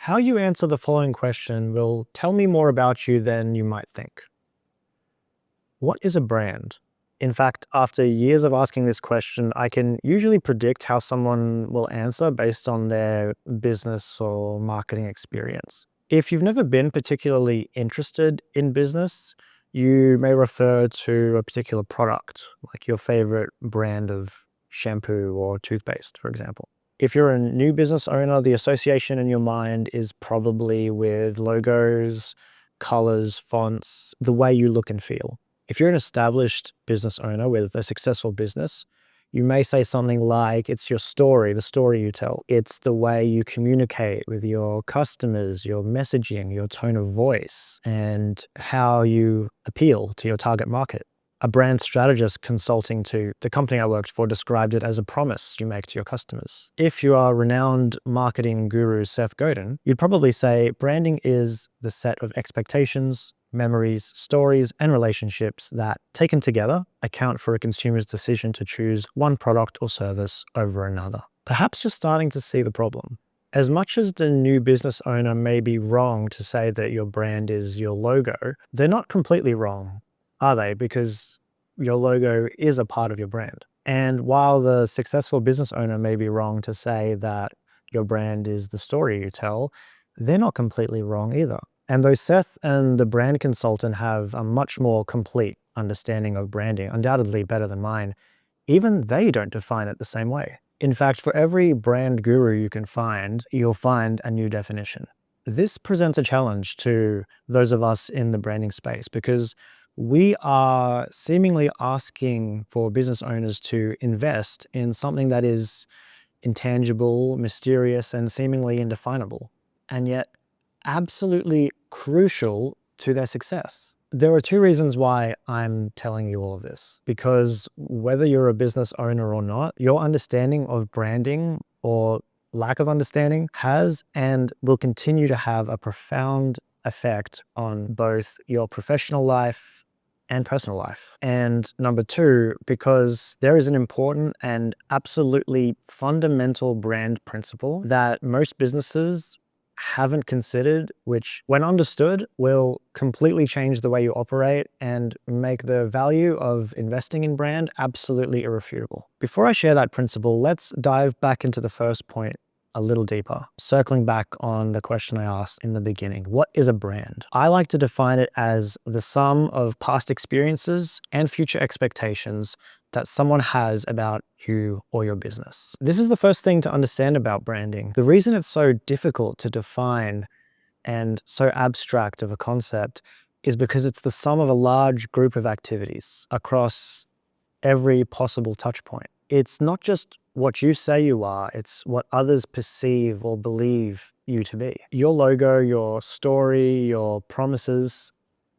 How you answer the following question will tell me more about you than you might think. What is a brand? In fact, after years of asking this question, I can usually predict how someone will answer based on their business or marketing experience. If you've never been particularly interested in business, you may refer to a particular product, like your favorite brand of shampoo or toothpaste, for example. If you're a new business owner, the association in your mind is probably with logos, colors, fonts, the way you look and feel. If you're an established business owner with a successful business, you may say something like, it's your story, the story you tell. It's the way you communicate with your customers, your messaging, your tone of voice, and how you appeal to your target market. A brand strategist consulting to the company I worked for described it as a promise you make to your customers. If you are renowned marketing guru Seth Godin, you'd probably say branding is the set of expectations, memories, stories, and relationships that, taken together, account for a consumer's decision to choose one product or service over another. Perhaps you're starting to see the problem. As much as the new business owner may be wrong to say that your brand is your logo, they're not completely wrong, are they? Because your logo is a part of your brand. And while the successful business owner may be wrong to say that your brand is the story you tell, they're not completely wrong either. And though Seth and the brand consultant have a much more complete understanding of branding, undoubtedly better than mine, even they don't define it the same way. In fact, for every brand guru you can find, you'll find a new definition. This presents a challenge to those of us in the branding space because we are seemingly asking for business owners to invest in something that is intangible, mysterious, and seemingly indefinable, and yet absolutely crucial to their success. There are two reasons why I'm telling you all of this, because whether you're a business owner or not, your understanding of branding or lack of understanding has and will continue to have a profound effect on both your professional life and personal life. And number two, because there is an important and absolutely fundamental brand principle that most businesses haven't considered, which when understood will completely change the way you operate and make the value of investing in brand absolutely irrefutable. Before I share that principle, let's dive back into the first point a little deeper, circling back on the question I asked in the beginning. What is a brand? I like to define it as the sum of past experiences and future expectations that someone has about you or your business. This is the first thing to understand about branding. The reason it's so difficult to define and so abstract of a concept is because it's the sum of a large group of activities across every possible touch point. It's not just what you say you are, it's what others perceive or believe you to be. Your logo, your story, your promises,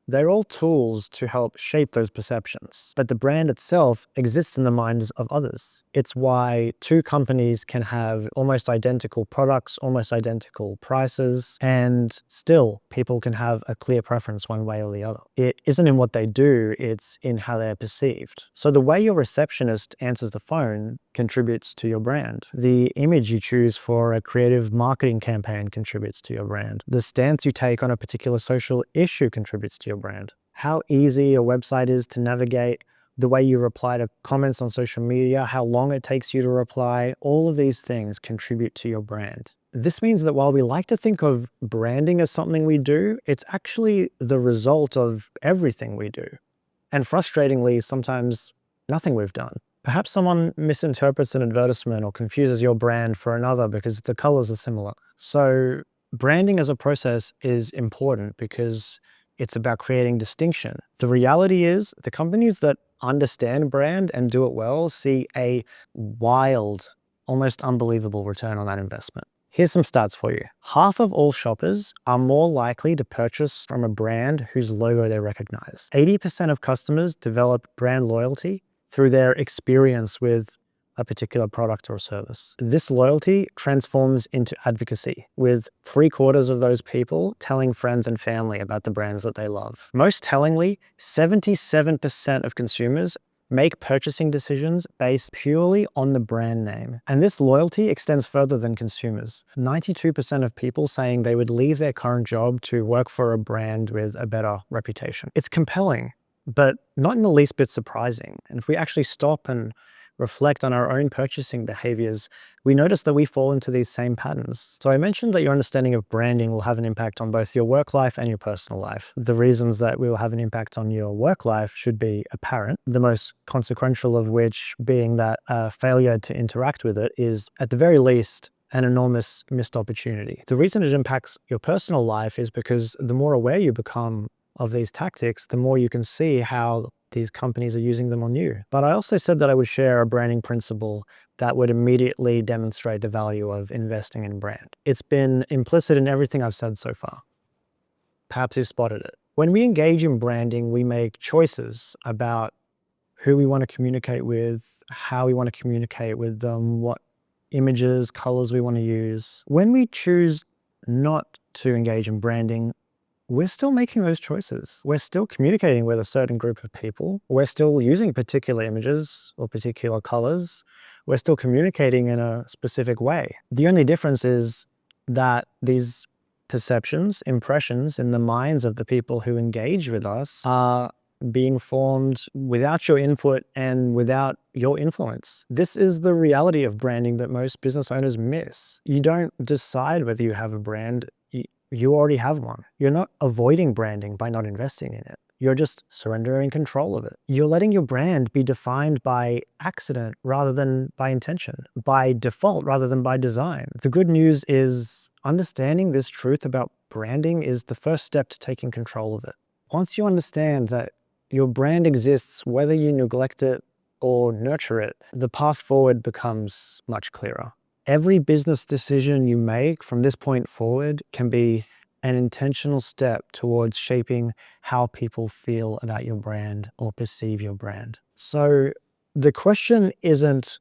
they're all tools to help shape those perceptions. But the brand itself exists in the minds of others. It's why two companies can have almost identical products, almost identical prices, and still people can have a clear preference one way or the other. It isn't in what they do, it's in how they're perceived. So the way your receptionist answers the phone contributes to your brand. The image you choose for a creative marketing campaign contributes to your brand. The stance you take on a particular social issue contributes to your brand. How easy a website is to navigate, the way you reply to comments on social media, how long it takes you to reply, all of these things contribute to your brand. This means that while we like to think of branding as something we do, it's actually the result of everything we do. And frustratingly, sometimes nothing we've done. Perhaps someone misinterprets an advertisement or confuses your brand for another because the colors are similar. So branding as a process is important because it's about creating distinction. The reality is the companies that understand brand and do it well see a wild, almost unbelievable return on that investment. Here's some stats for you. Half of all shoppers are more likely to purchase from a brand whose logo they recognize. 80% of customers develop brand loyalty through their experience with a particular product or service. This loyalty transforms into advocacy, with 3/4 of those people telling friends and family about the brands that they love. Most tellingly, 77% of consumers make purchasing decisions based purely on the brand name. And this loyalty extends further than consumers. 92% of people saying they would leave their current job to work for a brand with a better reputation. It's compelling, but not in the least bit surprising. And if we actually stop and reflect on our own purchasing behaviors, we notice that we fall into these same patterns. So I mentioned that your understanding of branding will have an impact on both your work life and your personal life. The reasons that we will have an impact on your work life should be apparent, the most consequential of which being that failure to interact with it is, at the very least, an enormous missed opportunity. The reason it impacts your personal life is because the more aware you become of these tactics, the more you can see how these companies are using them on you. But I also said that I would share a branding principle that would immediately demonstrate the value of investing in brand. It's been implicit in everything I've said so far. Perhaps you spotted it. When we engage in branding, we make choices about who we want to communicate with, how we want to communicate with them, what images, colors we want to use. When we choose not to engage in branding, we're still making those choices. We're still communicating with a certain group of people. We're still using particular images or particular colors. We're still communicating in a specific way. The only difference is that these perceptions, impressions in the minds of the people who engage with us are being formed without your input and without your influence. This is the reality of branding that most business owners miss. You don't decide whether you have a brand. You already have one. You're not avoiding branding by not investing in it. You're just surrendering control of it. You're letting your brand be defined by accident rather than by intention, by default rather than by design. The good news is understanding this truth about branding is the first step to taking control of it. Once you understand that your brand exists whether you neglect it or nurture it, the path forward becomes much clearer. Every business decision you make from this point forward can be an intentional step towards shaping how people feel about your brand or perceive your brand. So the question isn't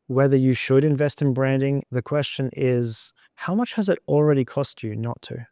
whether you should invest in branding. The question is, how much has it already cost you not to?